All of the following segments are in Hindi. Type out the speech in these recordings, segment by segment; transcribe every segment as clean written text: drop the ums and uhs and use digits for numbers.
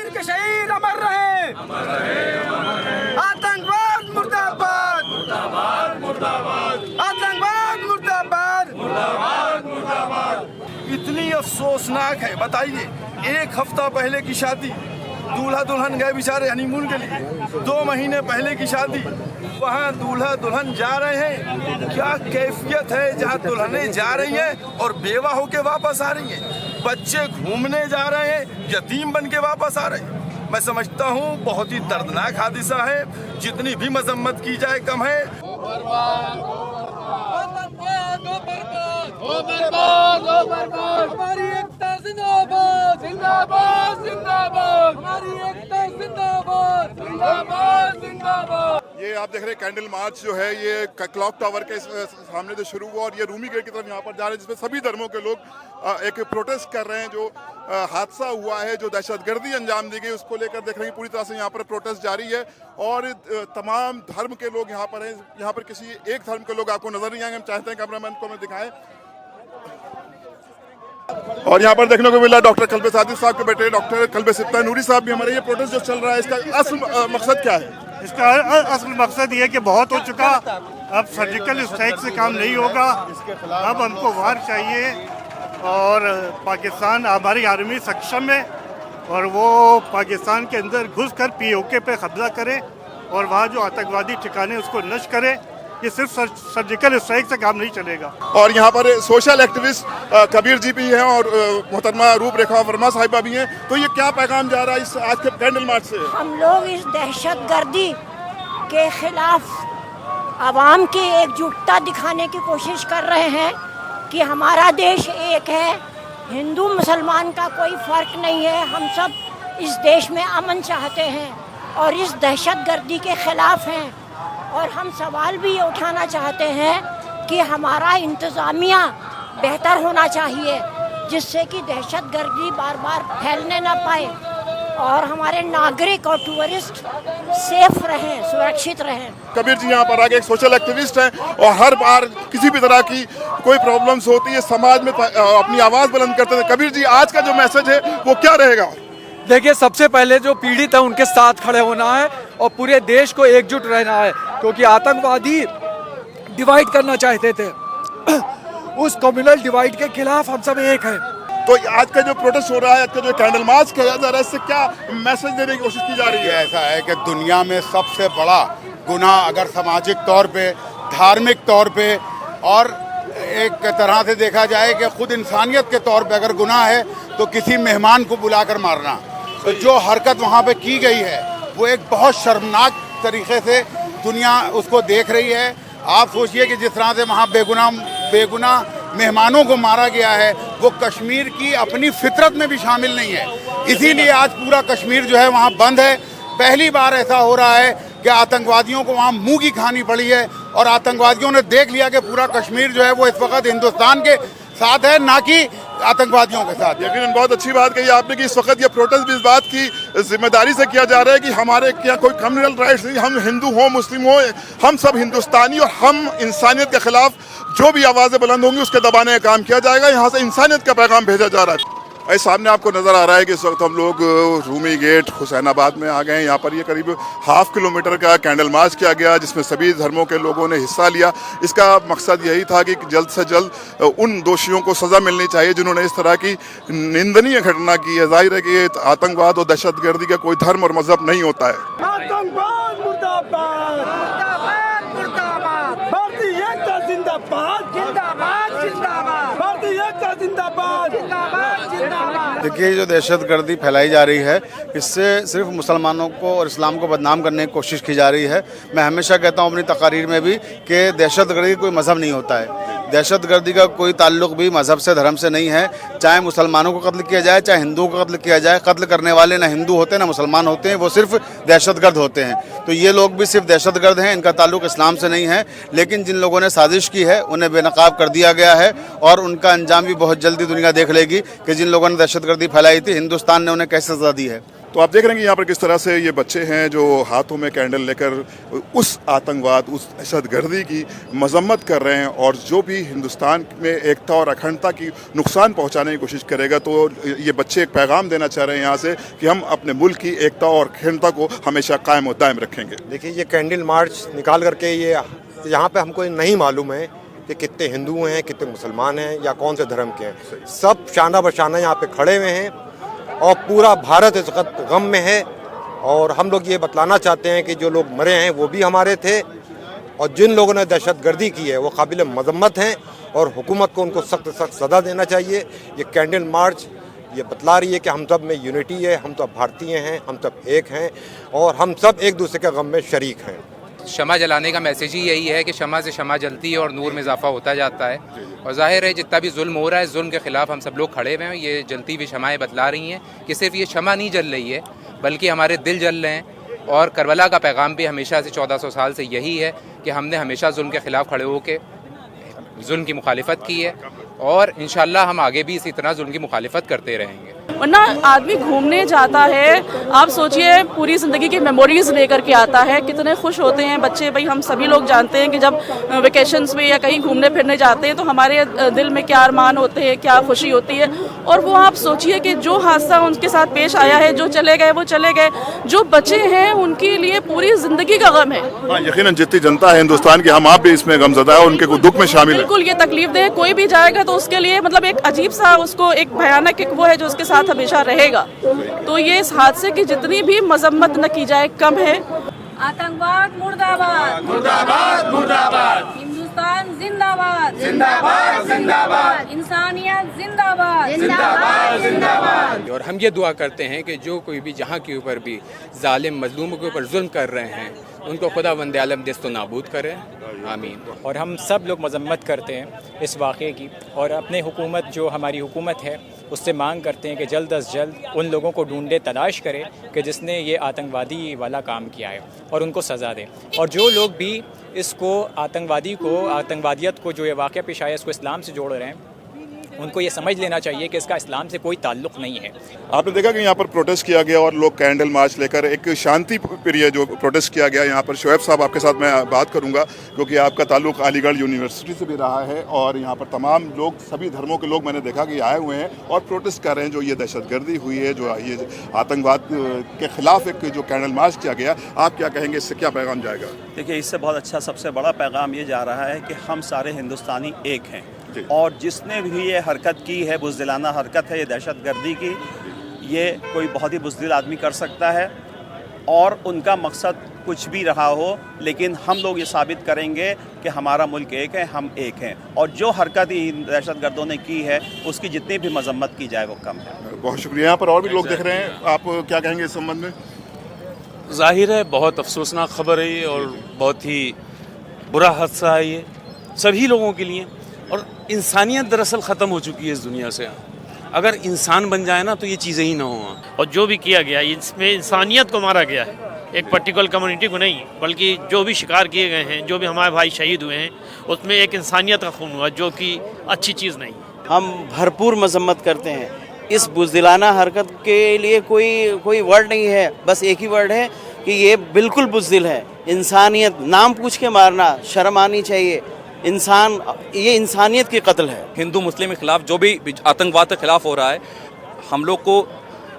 आतंकवाद के शहीद अमर रहे, आतंकवाद मुर्दाबाद, आतंकवाद मुर्दाबाद। इतनी अफसोसनाक है, बताइए, एक हफ्ता पहले की शादी, दूल्हा दुल्हन गए बेचारे हनीमून के लिए, 2 महीने पहले की शादी, वहाँ दूल्हा दुल्हन जा रहे हैं। क्या कैफियत है जहाँ दुल्हनें जा रही हैं और बेवा होके वापस आ रही हैं, बच्चे घूमने जा रहे हैं, यतीम बन के वापस आ रहे हैं। मैं समझता हूँ बहुत ही दर्दनाक हादसा है, जितनी भी मजम्मत की जाए कम है। हमारी एकता जिंदाबाद, जिंदाबाद, जिंदाबाद, हमारी एकता जिंदाबाद, जिंदाबाद, जिंदाबाद। ये आप देख रहे हैं कैंडल मार्च जो है, ये क्लॉक टावर के सामने जो शुरू हुआ और ये रूमी गेट की तरफ यहाँ पर जा रहे हैं, जिसमें सभी धर्मों के लोग एक प्रोटेस्ट कर रहे हैं। जो हादसा हुआ है, जो दहशतगर्दी अंजाम दी गई, उसको लेकर देख रहे हैं पूरी तरह से यहाँ पर प्रोटेस्ट जारी है और तमाम धर्म के लोग यहाँ पर हैं। यहाँ पर किसी एक धर्म के लोग आपको नजर नहीं आएंगे, हम चाहते हैं कैमरामैन को हमें दिखाएं। और यहाँ पर देखने को मिला डॉक्टर कल्बे सादिक साहब के बेटे डॉक्टर कल्बे सिप्ता नूरी साहब भी हमारे। ये प्रोटेस्ट जो चल रहा है, इसका असल मकसद क्या है? इसका असल मकसद ये कि बहुत हो चुका, अब सर्जिकल स्ट्राइक से काम नहीं होगा, अब हमको वार चाहिए और पाकिस्तान, हमारी आर्मी सक्षम है और वो पाकिस्तान के अंदर घुसकर पीओके पे कब्जा करे और वहाँ जो आतंकवादी ठिकाने उसको नष्ट करे। ये सिर्फ सर्जिकल स्ट्राइक से काम नहीं चलेगा। और यहाँ पर सोशल एक्टिविस्ट कबीर जी भी हैं और मोहतरमा रूपरेखा वर्मा साहिबा भी हैं। तो ये क्या पैगाम जा रहा है इस आज के कैंडल मार्च से? हम लोग इस दहशतगर्दी के खिलाफ आवाम की एकजुटता दिखाने की कोशिश कर रहे हैं कि हमारा देश एक है, हिंदू मुसलमान का कोई फ़र्क नहीं है, हम सब इस देश में अमन चाहते हैं और इस दहशतगर्दी के ख़िलाफ़ हैं। और हम सवाल भी ये उठाना चाहते हैं कि हमारा इंतज़ामिया बेहतर होना चाहिए, जिससे कि दहशतगर्दी बार बार फैलने ना पाए और हमारे नागरिक और टूरिस्ट सेफ रहें, सुरक्षित रहें। कबीर जी यहाँ पर आगे एक सोशल एक्टिविस्ट हैं और हर बार किसी भी तरह की कोई प्रॉब्लम्स होती है समाज में अपनी आवाज़ बुलंद करते हैं। कबीर जी, आज का जो मैसेज है वो क्या रहेगा? देखिए, सबसे पहले जो पीड़ित है उनके साथ खड़े होना है और पूरे देश को एकजुट रहना है, क्योंकि आतंकवादी डिवाइड करना चाहते थे। उस कम्युनल डिवाइड के खिलाफ हम सब एक हैं। तो आज का जो प्रोटेस्ट हो रहा है, आज का जो कैंडल मार्च किया जा रहा है, इससे क्या मैसेज देने की कोशिश की जा रही है? ऐसा है कि दुनिया में सबसे बड़ा गुनाह अगर सामाजिक तौर पे, धार्मिक तौर पे और एक तरह से देखा जाए कि खुद इंसानियत के तौर पे अगर गुनाह है तो किसी मेहमान को बुलाकर मारना। तो जो हरकत वहाँ पे की गई है वो एक बहुत शर्मनाक तरीके से दुनिया उसको देख रही है। आप सोचिए कि जिस तरह से वहाँ बेगुनाह मेहमानों को मारा गया है, वो कश्मीर की अपनी फितरत में भी शामिल नहीं है। इसीलिए आज पूरा कश्मीर जो है वहाँ बंद है। पहली बार ऐसा हो रहा है कि आतंकवादियों को वहाँ मुँह की खानी पड़ी है और आतंकवादियों ने देख लिया कि पूरा कश्मीर जो है वो इस वक्त हिंदुस्तान के साथ है, ना कि आतंकवादियों के साथ। लेकिन बहुत अच्छी बात कही आपने कि इस वक्त ये प्रोटेस्ट भी इस बात की जिम्मेदारी से किया जा रहा है कि हमारे क्या कोई कम्युनल राइट्स नहीं, हम हिंदू हो मुस्लिम हो, हम सब हिंदुस्तानी और हम इंसानियत के खिलाफ जो भी आवाज़ें बुलंद होंगी उसके दबाने का काम किया जाएगा। यहाँ से इंसानियत का पैगाम भेजा जा रहा है। भाई सामने आपको नज़र आ रहा है कि इस वक्त हम लोग रूमी गेट हुसैनाबाद में आ गए हैं। यहाँ पर ये करीब 1/2 किलोमीटर का कैंडल मार्च किया गया, जिसमें सभी धर्मों के लोगों ने हिस्सा लिया। इसका मकसद यही था कि जल्द से जल्द उन दोषियों को सज़ा मिलनी चाहिए जिन्होंने इस तरह की निंदनीय घटना की है। जाहिर है कि ये आतंकवाद और दहशतगर्दी का कोई धर्म और मजहब नहीं होता है। आतंकवाद मुर्दाबाद, भारतीय एकता जिंदाबाद, जिंदाबाद, जिंदाबाद, भारतीय एकता जिंदाबाद, जिंदाबाद, जिंदाबाद। देखिए, जो दहशतगर्दी फैलाई जा रही है, इससे सिर्फ मुसलमानों को और इस्लाम को बदनाम करने की कोशिश की जा रही है। मैं हमेशा कहता हूँ अपनी तकारीर में भी कि दहशतगर्दी कोई मज़हब नहीं होता है। दहशतगर्दी का कोई ताल्लुक भी मज़हब से, धर्म से नहीं है। चाहे मुसलमानों को कत्ल किया जाए, चाहे हिंदुओं को कत्ल किया जाए, कत्ल करने वाले ना हिंदू होते हैं ना मुसलमान होते हैं, वो सिर्फ दहशतगर्द होते हैं। तो ये लोग भी सिर्फ दहशतगर्द हैं, इनका ताल्लुक इस्लाम से नहीं है। लेकिन जिन लोगों ने साजिश की है उन्हें बेनकाब कर दिया गया है और उनका अंजाम भी बहुत जल्दी दुनिया देख लेगी कि जिन लोगों ने दहशतगर्दी फैलाई थी, हिंदुस्तान ने उन्हें कैसे सज़ा दी है। तो आप देख रहे हैं कि यहाँ पर किस तरह से ये बच्चे हैं जो हाथों में कैंडल लेकर उस आतंकवाद, उस दहशतगर्दी की मजम्मत कर रहे हैं, और जो भी हिंदुस्तान में एकता और अखंडता की नुकसान पहुँचाने की कोशिश करेगा, तो ये बच्चे एक पैगाम देना चाह रहे हैं यहाँ से कि हम अपने मुल्क की एकता और अखंडता को हमेशा कायम और दायम रखेंगे। देखिए, ये कैंडल मार्च निकाल करके ये यहाँ पे हमको नहीं मालूम है कि कितने हिंदू हैं, कितने मुसलमान हैं या कौन से धर्म के हैं। सब शाना बशाना यहाँ पे खड़े हुए हैं और पूरा भारत इस वक्त गम में है। और हम लोग ये बतलाना चाहते हैं कि जो लोग मरे हैं वो भी हमारे थे, और जिन लोगों ने दहशतगर्दी की है वो काबिल मजम्मत हैं और हुकूमत को उनको सख्त सख्त सज़ा देना चाहिए। ये कैंडल मार्च ये बतला रही है कि हम सब में यूनिटी है, हम सब भारतीय हैं, हम सब एक हैं और हम सब एक दूसरे के गम में शरीक हैं। शमा जलाने का मैसेज ही यही है कि शमा से शमा जलती है और नूर में इजाफा होता जाता है। और जाहिर है जितना भी जुल्म हो रहा है, जुल्म के ख़िलाफ़ हम सब लोग खड़े हुए हैं। ये जलती हुई शमाएँ बतला रही हैं कि सिर्फ ये शमा नहीं जल रही है बल्कि हमारे दिल जल रहे हैं। और करबला का पैगाम भी हमेशा से 1400 साल से यही है कि हमने हमेशा जुल्म के ख़िलाफ़ खड़े होकर जुल्म की मुखालिफत की है और इंशाअल्लाह हम आगे भी इसी तरह जुल्म की मुखालिफत करते रहेंगे। वरना आदमी घूमने जाता है, आप सोचिए पूरी ज़िंदगी की मेमोरीज लेकर के आता है, कितने खुश होते हैं बच्चे। भाई हम सभी लोग जानते हैं कि जब वेकेशंस में या कहीं घूमने फिरने जाते हैं तो हमारे दिल में क्या अरमान होते हैं, क्या खुशी होती है। और वो आप सोचिए कि जो हादसा उनके साथ पेश आया है, जो चले गए वो चले गए, जो बचे हैं उनके लिए पूरी ज़िंदगी का गम है। हाँ, यकीनन जितनी जनता है हिंदुस्तान की, हम आप भी इसमें गमज़दा है, उनके दुख में शामिल है। बिल्कुल, ये तकलीफ दे, कोई भी जाएगा तो उसके लिए मतलब एक अजीब सा, उसको एक भयानक एक वो है जो उसके साथ हमेशा रहेगा। तो ये इस हादसे की जितनी भी मजम्मत न की जाए कम है। आतंकवाद मुर्दाबाद, मुर्दाबाद मुर्दाबाद, हिंदुस्तान जिंदाबाद, जिंदाबाद जिंदाबाद, इंसानियत जिंदाबाद, जिंदाबाद जिंदाबाद। और हम ये दुआ करते हैं कि जो कोई भी जहाँ के ऊपर भी जालिम मजलूमों के ऊपर जुल्म कर रहे हैं उनको खुदा वंदे आलम दस्तो नाबूद करे, आमीन। और हम सब लोग मजम्मत करते हैं इस वाक़े की और अपने हुकूमत, जो हमारी हुकूमत है, उससे मांग करते हैं कि जल्द अज जल्द उन लोगों को ढूंढे, तलाश करे कि जिसने ये आतंकवादी वाला काम किया है और उनको सज़ा दे। और जो लोग भी इसको आतंकवादियत को जो ये वाक़या पेश आया इसको इस्लाम से जोड़ रहे हैं, उनको ये समझ लेना चाहिए कि इसका इस्लाम से कोई ताल्लुक़ नहीं है। आपने देखा कि यहाँ पर प्रोटेस्ट किया गया और लोग कैंडल मार्च लेकर एक शांति प्रिय जो प्रोटेस्ट किया गया यहाँ पर। शोएब साहब, आपके साथ मैं बात करूँगा क्योंकि आपका ताल्लुक़ अलीगढ़ यूनिवर्सिटी से भी रहा है और यहाँ पर तमाम लोग, सभी धर्मों के लोग मैंने देखा कि आए हुए हैं और प्रोटेस्ट कर रहे हैं। जो ये दहशतगर्दी हुई है, जो ये आतंकवाद के ख़िलाफ़ एक जो कैंडल मार्च किया गया, आप क्या कहेंगे, इससे क्या पैगाम जाएगा? देखिए, इससे बहुत अच्छा सबसे बड़ा पैगाम ये जा रहा है कि हम सारे हिंदुस्तानी एक हैं और जिसने भी ये हरकत की है, बुज़दिलाना हरकत है ये दहशतगर्दी की, ये कोई बहुत ही बुज़दिल आदमी कर सकता है और उनका मकसद कुछ भी रहा हो, लेकिन हम लोग ये साबित करेंगे कि हमारा मुल्क एक है, हम एक हैं। और जो हरकत इन दहशतगर्दों ने की है उसकी जितनी भी मजम्मत की जाए वो कम है। बहुत शुक्रिया। यहाँ पर और भी लोग देख रहे हैं, आप क्या कहेंगे इस संबंध में? जाहिर है बहुत अफसोसनाक खबर है ये और बहुत ही बुरा हादसा है ये सभी लोगों के लिए। और इंसानियत दरअसल ख़त्म हो चुकी है इस दुनिया से। अगर इंसान बन जाए ना तो ये चीज़ें ही ना हो। और जो भी किया गया इसमें इंसानियत को मारा गया है, एक पर्टिकुलर कम्युनिटी को नहीं, बल्कि जो भी शिकार किए गए हैं, जो भी हमारे भाई शहीद हुए हैं, उसमें एक इंसानियत का खून हुआ जो कि अच्छी चीज़ नहीं। हम भरपूर मजम्मत करते हैं इस बुज़दिलाना हरकत के लिए। कोई वर्ड नहीं है, बस एक ही वर्ड है कि ये बिल्कुल बुज़दिल है। इंसानियत नाम पूछ के मारना, शर्म आनी चाहिए। ये इंसानियत की कत्ल है। हिंदू मुस्लिम के खिलाफ जो भी आतंकवाद के खिलाफ हो रहा है, हम लोग को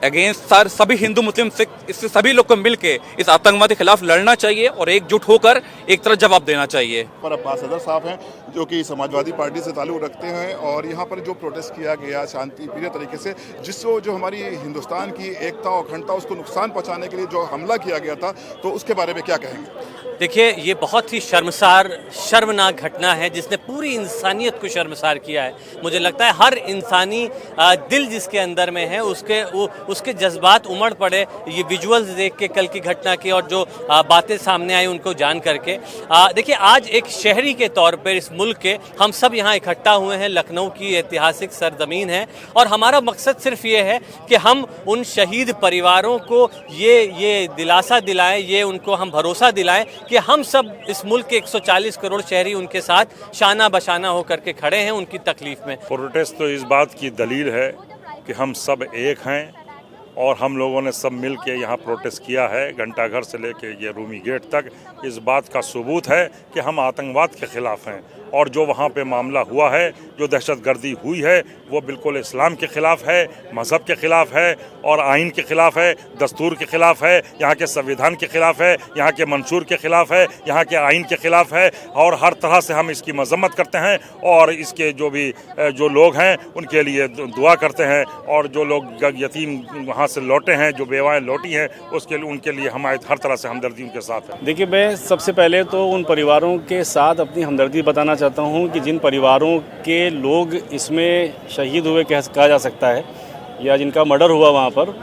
अगेंस्ट सभी हिंदू मुस्लिम सिख इससे सभी लोग को मिल के इस आतंकवाद के खिलाफ लड़ना चाहिए और एकजुट होकर एक तरह जवाब देना चाहिए। पर अब्बास सदर साहब हैं जो कि समाजवादी पार्टी से ताल्लुक़ रखते हैं और यहाँ पर जो प्रोटेस्ट किया गया शांति प्रिय तरीके से, जिसको जो हमारी हिंदुस्तान की एकता और अखंडता उसको नुकसान पहुँचाने के लिए जो हमला किया गया था, तो उसके बारे में क्या कहेंगे? देखिए, ये बहुत ही शर्मनाक घटना है जिसने पूरी इंसानियत को शर्मसार किया है। मुझे लगता है हर इंसानी दिल जिसके अंदर में है उसके जज्बात उमड़ पड़े ये विजुअल्स देख के, कल की घटना की और जो बातें सामने आई उनको जान करके। देखिए, आज एक शहरी के तौर पर इस मुल्क के हम सब यहाँ इकट्ठा हुए हैं। लखनऊ की ऐतिहासिक सरजमीन है और हमारा मकसद सिर्फ ये है कि हम उन शहीद परिवारों को ये दिलासा दिलाएं, ये उनको हम भरोसा दिलाएं कि हम सब इस मुल्क के 140 करोड़ शहरी उनके साथ शाना बशाना होकर के खड़े हैं उनकी तकलीफ में। प्रोटेस्ट तो इस बात की दलील है कि हम सब एक हैं और हम लोगों ने सब मिल के यहाँ प्रोटेस्ट किया है, घंटाघर से लेके ये रूमी गेट तक। इस बात का सबूत है कि हम आतंकवाद के ख़िलाफ़ हैं और जो वहाँ पे मामला हुआ है, जो दहशतगर्दी हुई है, वो बिल्कुल इस्लाम के ख़िलाफ़ है, मज़हब के ख़िलाफ़ है और आइन के ख़िलाफ़ है, दस्तूर के ख़िलाफ़ है, यहाँ के संविधान के ख़िलाफ़ है, यहाँ के मंशूर के ख़िलाफ़ है, यहाँ के आइन के ख़िलाफ़ है और हर तरह से हम इसकी मजम्मत करते हैं और इसके जो लोग हैं उनके लिए दुआ करते हैं और जो लोग यतीम वहाँ से लौटे हैं, जो बेवाएँ लौटी हैं, उनके लिए हमारी हर तरह से हमदर्दी उनके साथ है। देखिए, मैं सबसे पहले तो उन परिवारों के साथ अपनी हमदर्दी बताना चाहता हूँ कि जिन परिवारों के लोग इसमें शहीद हुए कहा जा सकता है या जिनका मर्डर हुआ वहाँ पर,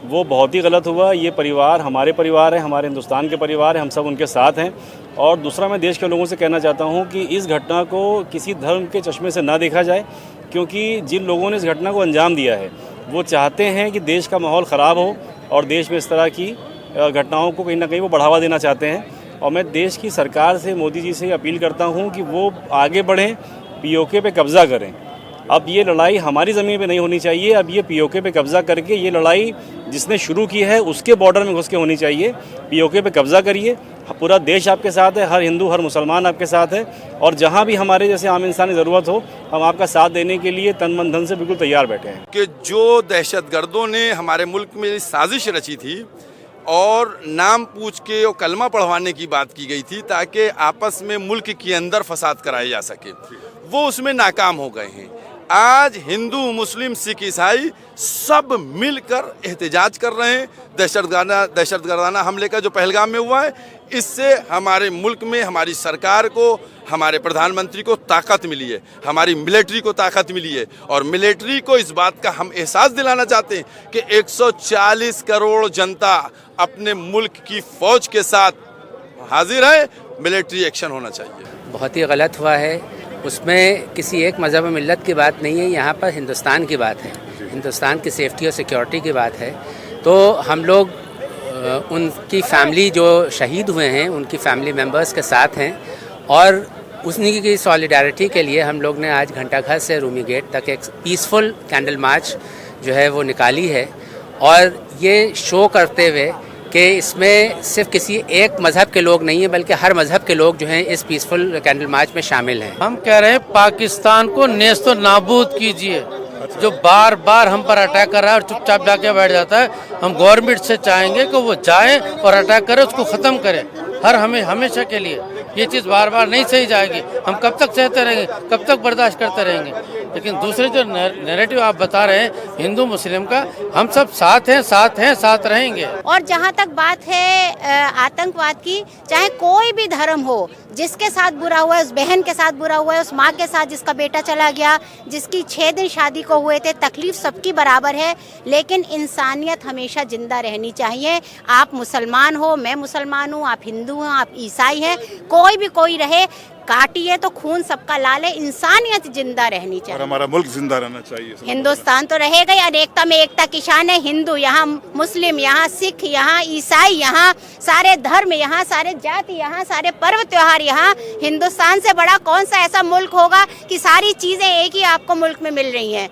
वो बहुत ही गलत हुआ। ये परिवार हमारे परिवार है, हमारे हिंदुस्तान के परिवार हैं, हम सब उनके साथ हैं। और दूसरा, मैं देश के लोगों से कहना चाहता हूँ कि इस घटना को किसी धर्म के चश्मे से ना देखा जाए, क्योंकि जिन लोगों ने इस घटना को अंजाम दिया है वो चाहते हैं कि देश का माहौल ख़राब हो और देश में इस तरह की घटनाओं को कहीं ना कहीं वो बढ़ावा देना चाहते हैं। और मैं देश की सरकार से, मोदी जी से अपील करता हूँ कि वो आगे बढ़ें, पीओके पे कब्ज़ा करें। अब ये लड़ाई हमारी ज़मीन पे नहीं होनी चाहिए, अब ये पीओके पे कब्ज़ा करके ये लड़ाई जिसने शुरू की है उसके बॉर्डर में घुस के होनी चाहिए। पीओके पे कब्ज़ा करिए, पूरा देश आपके साथ है, हर हिंदू हर मुसलमान आपके साथ है और जहाँ भी हमारे जैसे आम इंसान की ज़रूरत हो, हम आपका साथ देने के लिए तन मन धन से बिल्कुल तैयार बैठे हैं। कि जो दहशतगर्दों ने हमारे मुल्क में साजिश रची थी और नाम पूछ के और कलमा पढ़वाने की बात की गई थी ताकि आपस में मुल्क के अंदर फसाद कराया जा सके, वो उसमें नाकाम हो गए हैं। आज हिंदू, मुस्लिम, सिख, ईसाई सब मिलकर एहतजाज कर रहे हैं। दहशतगर्दाना हमले का जो पहलगाम में हुआ है, इससे हमारे मुल्क में हमारी सरकार को, हमारे प्रधानमंत्री को ताकत मिली है, हमारी मिलिट्री को ताकत मिली है और मिलिट्री को इस बात का हम एहसास दिलाना चाहते हैं कि 140 करोड़ जनता अपने मुल्क की फौज के साथ हाजिर है। मिलिट्री एक्शन होना चाहिए। बहुत ही गलत हुआ है, उसमें किसी एक मज़हब और मिल्लत की बात नहीं है, यहाँ पर हिंदुस्तान की बात है, हिंदुस्तान की सेफ्टी और सिक्योरिटी की बात है। तो हम लोग उनकी फैमिली जो शहीद हुए हैं उनकी फैमिली मेम्बर्स के साथ हैं और उन्हीं की सॉलिडारिटी के लिए हम लोग ने आज घंटाघर से रूमी गेट तक एक पीसफुल कैंडल मार्च जो है वो निकाली है और ये शो करते हुए कि इसमें सिर्फ किसी एक मज़हब के लोग नहीं हैं बल्कि हर मज़हब के लोग जो हैं इस पीसफुल कैंडल मार्च में शामिल हैं। हम कह रहे हैं पाकिस्तान को नेस्तो नाबूद कीजिए, जो बार बार हम पर अटैक कर रहा है और चुपचाप जाके बैठ जाता है। हम गवर्नमेंट से चाहेंगे कि वो जाए और अटैक करे, उसको ख़त्म करे हमेशा के लिए। ये चीज़ बार बार नहीं सही जाएगी। हम कब तक सहते रहेंगे, कब तक बर्दाश्त करते रहेंगे। लेकिन दूसरे जो नैरेटिव आप बता रहे हैं हिंदू मुस्लिम का, हम सब साथ हैं, साथ रहेंगे। और जहाँ तक बात है आतंकवाद की, चाहे कोई भी धर्म हो, जिसके साथ बुरा हुआ है, उस बहन के साथ बुरा हुआ है, उस माँ के साथ जिसका बेटा चला गया, जिसकी 6 दिन शादी को हुए थे, तकलीफ सबकी बराबर है। लेकिन इंसानियत हमेशा जिंदा रहनी चाहिए। आप मुसलमान हो, मैं मुसलमान हूँ, आप हिंदू हैं, आप ईसाई हैं, कोई भी कोई रहे, काटिए तो खून सबका लाल है। इंसानियत जिंदा रहनी चाहिए और हमारा मुल्क जिंदा रहना चाहिए। हिंदुस्तान तो रहेगा ही, अनेकता में एकता की शान है। हिंदू यहाँ, मुस्लिम यहाँ, सिख यहाँ, ईसाई यहाँ, सारे धर्म यहाँ, सारे जाति यहाँ, सारे पर्व त्योहार यहाँ। हिंदुस्तान से बड़ा कौन सा ऐसा मुल्क होगा कि सारी चीज़ें एक ही आपको मुल्क में मिल रही हैं?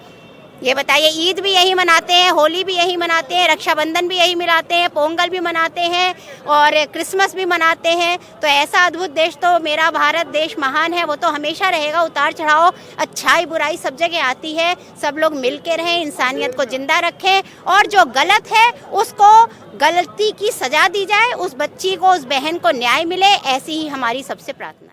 ये बताइए। ईद भी यही मनाते हैं, होली भी यही मनाते हैं, रक्षाबंधन भी यही मनाते हैं, पोंगल भी मनाते हैं और क्रिसमस भी मनाते हैं। तो ऐसा अद्भुत देश तो मेरा भारत देश महान है, वो तो हमेशा रहेगा। उतार चढ़ाव, अच्छाई बुराई सब जगह आती है। सब लोग मिल के रहें, इंसानियत को जिंदा रखें और जो गलत है उसको गलती की सजा दी जाए, उस बच्ची को, उस बहन को न्याय मिले, ऐसी ही हमारी सबसे प्रार्थना।